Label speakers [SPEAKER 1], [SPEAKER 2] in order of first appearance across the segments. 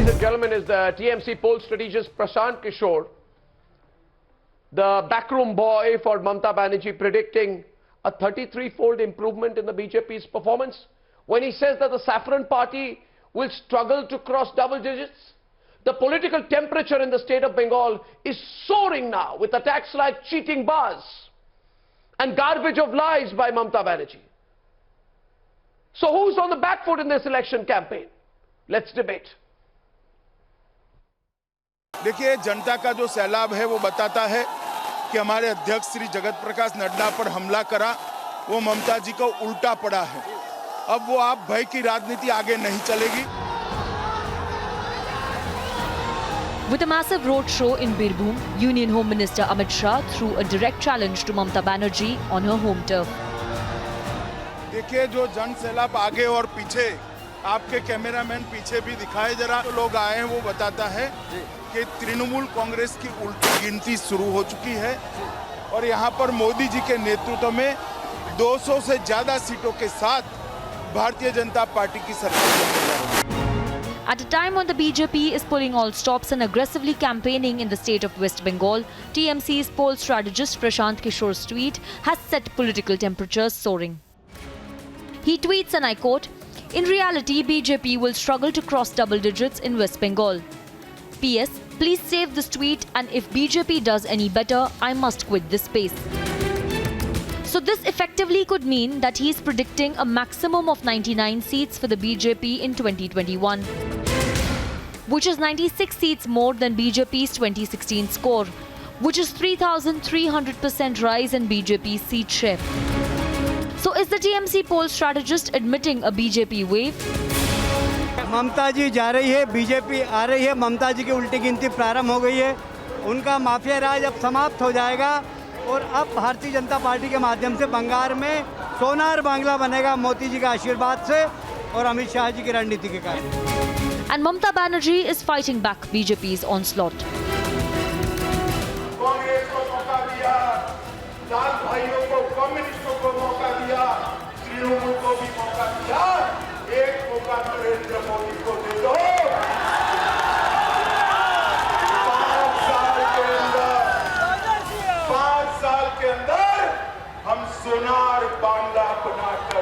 [SPEAKER 1] Ladies and gentlemen, is the TMC poll strategist Prashant Kishore, the backroom boy for Mamata Banerjee, predicting a 33-fold improvement in the BJP's performance when he says that the Saffron Party will struggle to cross double digits. The political temperature in the state of Bengal is soaring now with attacks like cheating bars and garbage of lies by Mamata Banerjee. So who's on the back foot in this election campaign? Let's debate.
[SPEAKER 2] देखिए, जनता का जो सैलाब है वो बताता है कि हमारे अध्यक्ष श्री जगत प्रकाश नड्डा पर हमला करा वो ममता जी को उल्टा पड़ा है। अब वो आप भय की राजनीति आगे नहीं चलेगी।
[SPEAKER 3] With a massive roadshow in Birbhum, Union Home Minister Amit Shah threw a direct challenge to Mamata Banerjee on her home turf.
[SPEAKER 2] देखिए, जो जन सैलाब आगे और पीछे, आपके कैमरामैन पीछे भी दिखाए जरा, तो लोग आए हैं वो बताता है कि तृणमूल कांग्रेस की उल्टी गिनती शुरू हो चुकी है और यहाँ पर मोदी जी के नेतृत्व में 200 से ज्यादा सीटों के साथ भारतीय जनता पार्टी की सरकार।
[SPEAKER 3] At a time when the BJP is pulling all stops and aggressively campaigning in the state of West Bengal, TMC's poll strategist Prashant Kishore's tweet has set political temperatures soaring. He tweets, and I quote, "In reality, BJP will struggle to cross double digits in West Bengal. PS, please save this tweet, and if BJP does any better, I must quit this space." So this effectively could mean that he is predicting a maximum of 99 seats for the BJP in 2021, which is 96 seats more than BJP's 2016 score, which is 3,300% rise in BJP's seat share. So is the TMC poll strategist admitting a BJP wave?
[SPEAKER 4] ममता जी जा रही है, BJP आ रही है, ममता जी की उल्टी गिनती प्रारंभ हो गई है, उनका माफिया राज अब समाप्त हो जाएगा और अब भारतीय जनता पार्टी के माध्यम से बंगाल में सोनार बांग्ला बनेगा मोदी जी के आशीर्वाद से और अमित शाह जी की रणनीति के कारण।
[SPEAKER 3] And Mamata Banerjee is fighting back BJP's onslaught.
[SPEAKER 2] Congress को मौका दिया, लाल भाइयों को, कम्युनिस्टों को मौका दिया, तृणमूल को भी मौका दिया, एक मौका नरेंद्र मोदी को दे दो। 5 साल के अंदर हम सोनार बांग्ला बनाकर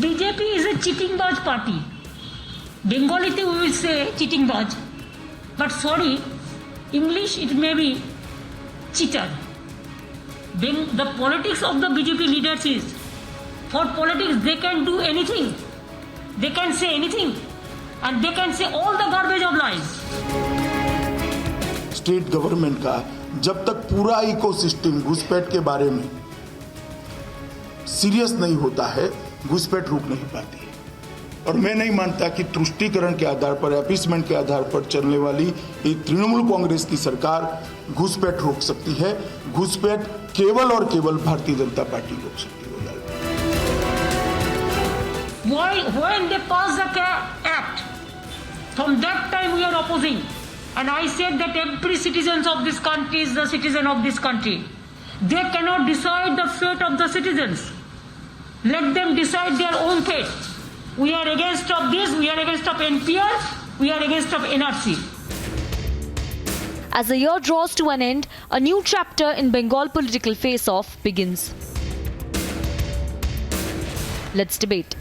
[SPEAKER 5] BJP is a cheating baj party. Bengali we will say cheating baj, but sorry, English it may be cheater. The politics of the BJP leaders is, for politics they can do anything, they can say anything, and they can say all the garbage of lies.
[SPEAKER 2] State government का जब तक पूरा ecosystem घुसपैठ के बारे में serious नहीं होता है, घुसपैठ रुक नहीं पाती है। और मैं नहीं मानता कि तुष्टीकरण के आधार पर, अपीसमेंट के आधार पर चलने वाली एक तृणमूल कांग्रेस की सरकार घुसपैठ रोक सकती है। घुसपैठ केवल और केवल भारतीय जनता पार्टी रोक सकती है।
[SPEAKER 5] When they passed the act, from that time we are opposing. And I said that every citizen of this country is the citizen of this country. They cannot decide the fate of the citizens. Let them decide their own fate. We are against of this, we are against of NPR, we are against of NRC.
[SPEAKER 3] As the year draws to an end, a new chapter in Bengal political face-off begins. Let's debate.